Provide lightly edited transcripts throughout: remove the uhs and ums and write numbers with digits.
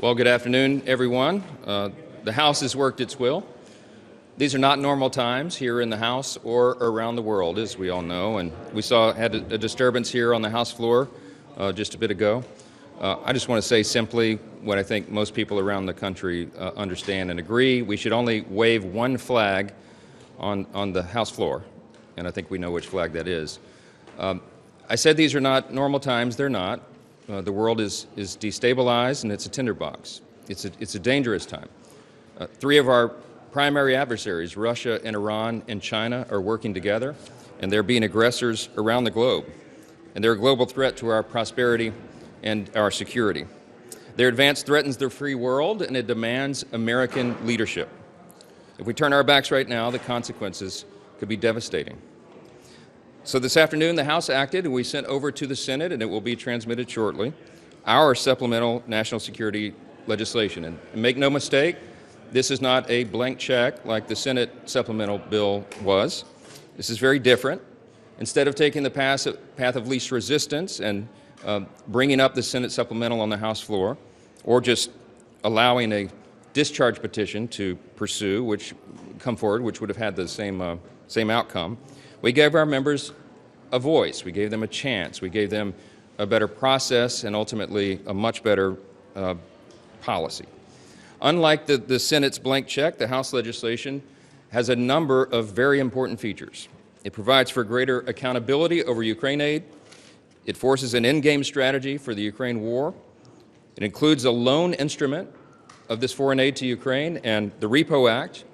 Well, good afternoon, everyone. The House has worked its will. These are not normal times here in the House or around the world, as we all know, and we had a disturbance here on the House floor just a bit ago. I just want to say simply what I think most people around the country understand and agree. We should only wave one flag on the House floor, and I think we know which flag that is. I said these are not normal times. They're not. The world is destabilized, and it's a tinderbox. It's a dangerous time. Three of our primary adversaries, Russia and Iran and China, are working together, and they're being aggressors around the globe. And they're a global threat to our prosperity and our security. Their advance threatens the free world, and it demands American leadership. If we turn our backs right now, the consequences could be devastating. So this afternoon, the House acted, and we sent over to the Senate, and it will be transmitted shortly, our supplemental national security legislation. And make no mistake, this is not a blank check like the Senate supplemental bill was. This is very different. Instead of taking the path of least resistance and bringing up the Senate supplemental on the House floor, or just allowing a discharge petition to pursue, which would have had the same outcome, we gave our members a voice. We gave them a chance. We gave them a better process and ultimately a much better policy. Unlike the Senate's blank check, the House legislation has a number of very important features. It provides for greater accountability over Ukraine aid. It forces an endgame strategy for the Ukraine war. It includes a loan instrument of this foreign aid to Ukraine and the Repo Act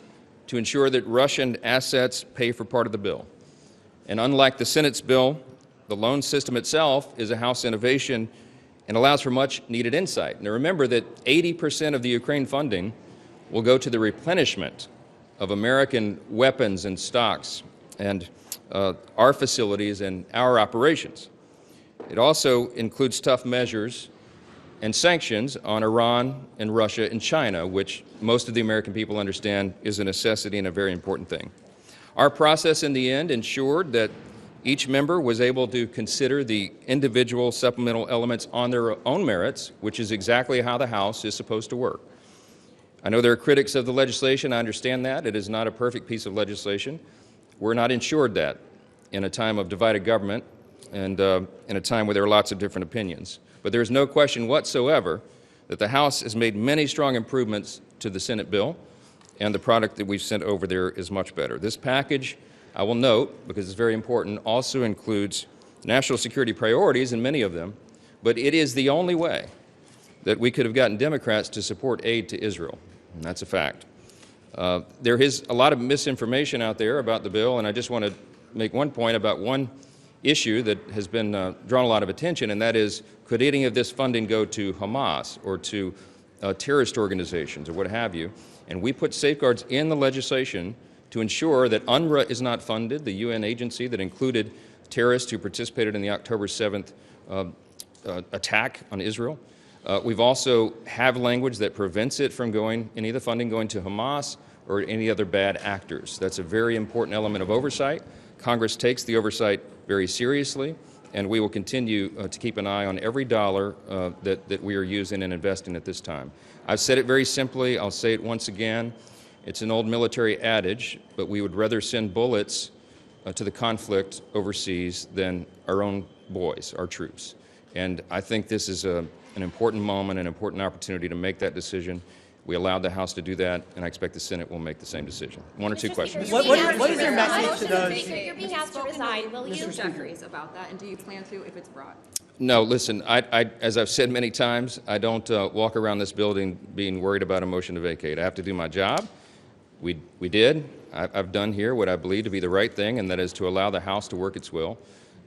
to ensure that Russian assets pay for part of the bill. And unlike the Senate's bill, the loan system itself is a House innovation and allows for much needed insight. Now remember that 80% of the Ukraine funding will go to the replenishment of American weapons and stocks and our facilities and our operations. It also includes tough measures and sanctions on Iran and Russia and China, which most of the American people understand is a necessity and a very important thing. Our process in the end ensured that each member was able to consider the individual supplemental elements on their own merits, which is exactly how the House is supposed to work. I know there are critics of the legislation. I understand that. It is not a perfect piece of legislation. We're not ensured that in a time of divided government and in a time where there are lots of different opinions. But there is no question whatsoever that the House has made many strong improvements to the Senate bill, and the product that we've sent over there is much better. This package, I will note, because it's very important, also includes national security priorities, and many of them, but it is the only way that we could have gotten Democrats to support aid to Israel, and that's a fact. There is a lot of misinformation out there about the bill, and I just want to make one point about one issue that has been drawn a lot of attention, and that is, could any of this funding go to Hamas or to terrorist organizations or what have you? And we put safeguards in the legislation to ensure that UNRWA is not funded, the UN agency that included terrorists who participated in the October 7th attack on Israel. We've also have language that prevents it from any of the funding going to Hamas or any other bad actors. That's a very important element of oversight. Congress takes the oversight very seriously, and we will continue to keep an eye on every dollar that we are using and investing at this time. I've said it very simply. I'll say it once again. It's an old military adage, but we would rather send bullets to the conflict overseas than our own boys, our troops. And I think this is an important moment, an important opportunity to make that decision. We allowed the House to do that, and I expect the Senate will make the same decision. One or two questions. What is your message to those? You're being asked to resign. Will you? Mr. Jeffries, about that, and do you plan to if it's brought? No, listen, as I've said many times, I don't walk around this building being worried about a motion to vacate. I have to do my job. We did. I've done here what I believe to be the right thing, and that is to allow the House to work its will.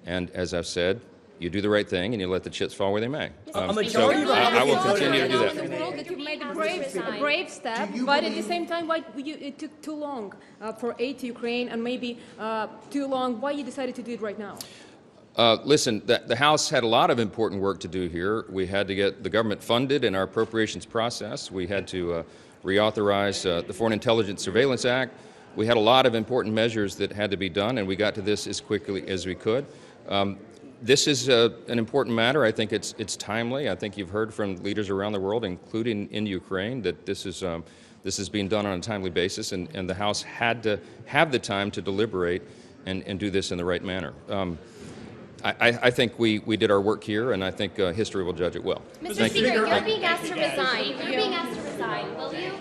And as I've said, you do the right thing and you let the chips fall where they may. So I will continue to do that. In the world that you made a brave step, but at the same time, why it took too long for aid to Ukraine, and maybe too long, why you decided to do it right now? Listen, the House had a lot of important work to do here. We had to get the government funded in our appropriations process. We had to reauthorize the Foreign Intelligence Surveillance Act. We had a lot of important measures that had to be done, and we got to this as quickly as we could. This is an important matter. I think it's timely. I think you've heard from leaders around the world, including in Ukraine, that this is being done on a timely basis, and the House had to have the time to deliberate and do this in the right manner. I think we did our work here, and I think history will judge it well. Mr. Speaker, you're being asked to resign. You're being asked to resign. Will you?